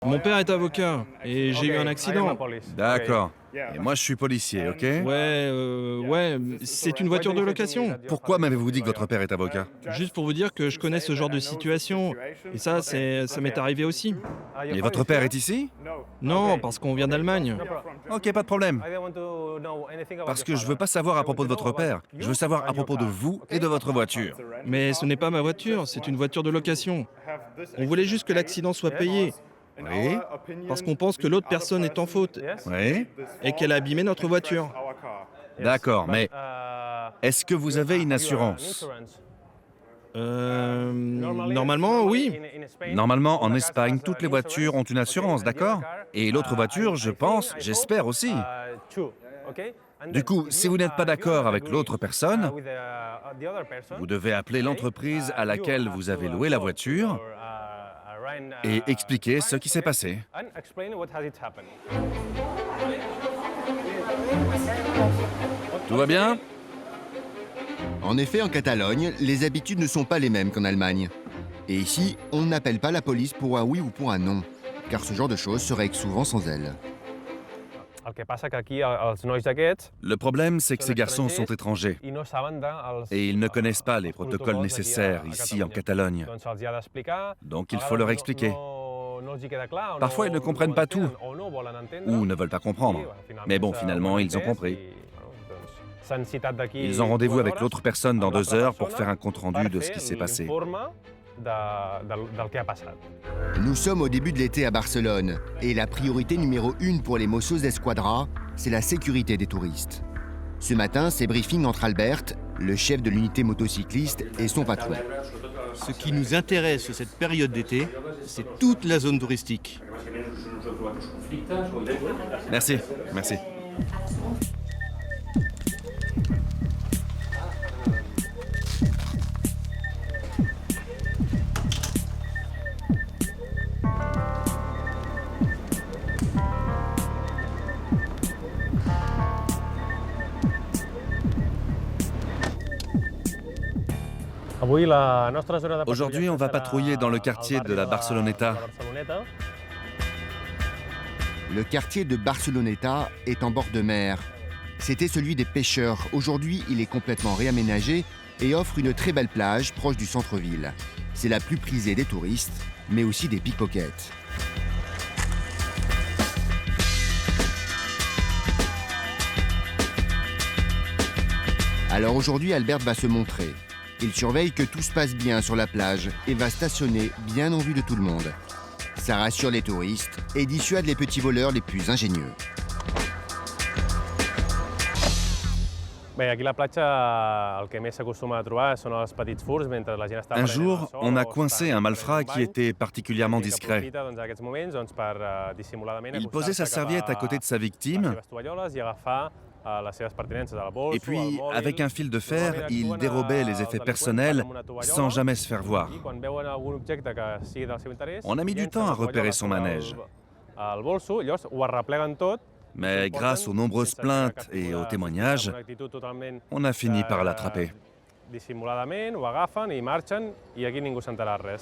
Mon père est avocat et j'ai eu un accident. D'accord. Et moi, je suis policier, ok? Ouais, c'est une voiture de location. Pourquoi m'avez-vous dit que votre père est avocat? Juste pour vous dire que je connais ce genre de situation. Et ça m'est arrivé aussi. Et votre père est ici? Non, parce qu'on vient d'Allemagne. Ok, pas de problème. Parce que je veux pas savoir à propos de votre père. Je veux savoir à propos de vous et de votre voiture. Mais ce n'est pas ma voiture, c'est une voiture de location. On voulait juste que l'accident soit payé. Oui? Parce qu'on pense que l'autre personne est en faute Oui? et qu'elle a abîmé notre voiture. D'accord, mais est-ce que vous avez une assurance? Normalement, oui. Normalement, en Espagne, toutes les voitures ont une assurance, d'accord? Et l'autre voiture, je pense, j'espère aussi. Du coup, si vous n'êtes pas d'accord avec l'autre personne, vous devez appeler l'entreprise à laquelle vous avez loué la voiture et expliquer ce qui s'est passé. Tout va bien? En effet, en Catalogne, les habitudes ne sont pas les mêmes qu'en Allemagne. Et ici, on n'appelle pas la police pour un oui ou pour un non, car ce genre de choses se règle souvent sans elle. Le problème, c'est que ces garçons sont étrangers et ils ne connaissent pas les protocoles nécessaires ici en Catalogne. Donc il faut leur expliquer. Parfois, ils ne comprennent pas tout ou ne veulent pas comprendre. Mais bon, finalement, ils ont compris. Ils ont rendez-vous avec l'autre personne dans 2 heures pour faire un compte-rendu de ce qui s'est passé. Nous sommes au début de l'été à Barcelone, et la priorité numéro 1 pour les Mossos d'Esquadra, c'est la sécurité des touristes. Ce matin, c'est briefing entre Albert, le chef de l'unité motocycliste, et son patron. Ce qui nous intéresse cette période d'été, c'est toute la zone touristique. Merci, merci. Aujourd'hui, on va patrouiller dans le quartier de la Barceloneta. Le quartier de Barceloneta est en bord de mer. C'était celui des pêcheurs. Aujourd'hui, il est complètement réaménagé et offre une très belle plage proche du centre-ville. C'est la plus prisée des touristes, mais aussi des pickpockets. Alors aujourd'hui, Albert va se montrer. Il surveille que tout se passe bien sur la plage et va stationner bien en vue de tout le monde. Ça rassure les touristes et dissuade les petits voleurs les plus ingénieux. Un jour, on a coincé un malfrat qui était particulièrement discret. Il posait sa serviette à côté de sa victime et puis, avec un fil de fer, il dérobait les effets personnels sans jamais se faire voir. On a mis du temps à repérer son manège. Mais grâce aux nombreuses plaintes et aux témoignages, on a fini par l'attraper.